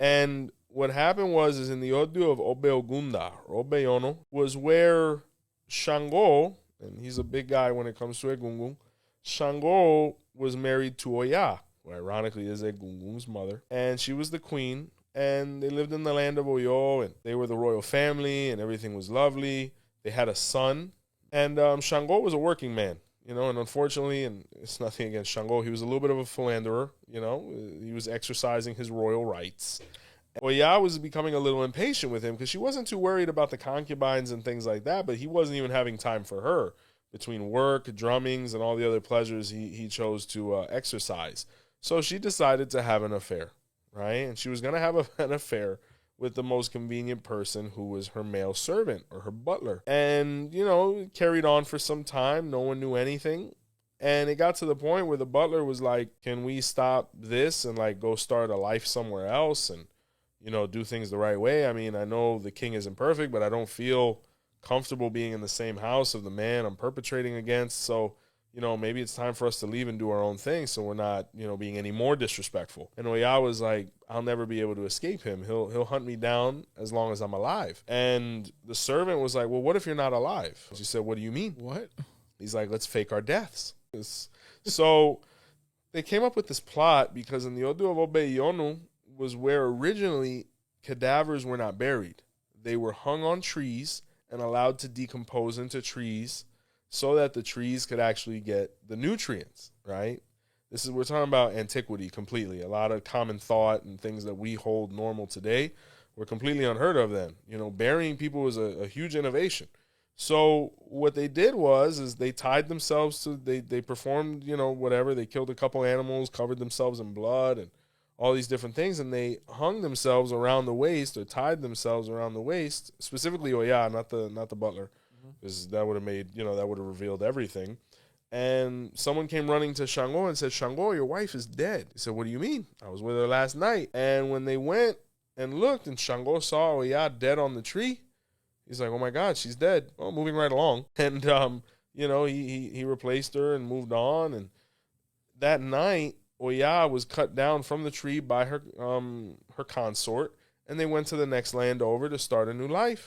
And what happened is in the Odu of Obeogunda, or Obeyono, was where Shango, and he's a big guy when it comes to Egungun, Shango was married to Oya, who ironically is Egungun's mother, and she was the queen, and they lived in the land of Oyo, and they were the royal family, and everything was lovely. They had a son, and Shango was a working man, and unfortunately, and it's nothing against Shango, he was a little bit of a philanderer, he was exercising his royal rights. Oya was becoming a little impatient with him because she wasn't too worried about the concubines and things like that, but he wasn't even having time for her between work, drummings, and all the other pleasures he chose to exercise. So she decided to have an affair, right? And she was going to have an affair with the most convenient person, who was her male servant or her butler. And, it carried on for some time. No one knew anything. And it got to the point where the butler was like, can we stop this and go start a life somewhere else and, do things the right way? I mean, I know the king isn't perfect, but I don't feel comfortable being in the same house of the man I'm perpetrating against. So, maybe it's time for us to leave and do our own thing so we're not, being any more disrespectful. And Oya was like, I'll never be able to escape him. He'll hunt me down as long as I'm alive. And the servant was like, well, what if you're not alive? She said, what do you mean? What? He's like, let's fake our deaths. So they came up with this plot because in the Odu of Obeyonu was where originally cadavers were not buried. They were hung on trees and allowed to decompose into trees so that the trees could actually get the nutrients, right? We're talking about antiquity completely. A lot of common thought and things that we hold normal today were completely unheard of then. Burying people was a huge innovation. So what they did is they tied themselves to, they performed, whatever. They killed a couple animals, covered themselves in blood and all these different things, and they hung themselves around the waist or tied themselves around the waist, specifically Oya, not the butler, because that would have made, that would have revealed everything. And someone came running to Shango and said, Shango, your wife is dead. He said, what do you mean? I was with her last night. And when they went and looked and Shango saw Oya dead on the tree, he's like, oh my God, she's dead. Well, moving right along. And, he replaced her and moved on. And that night, Oya was cut down from the tree by her consort, and they went to the next land over to start a new life.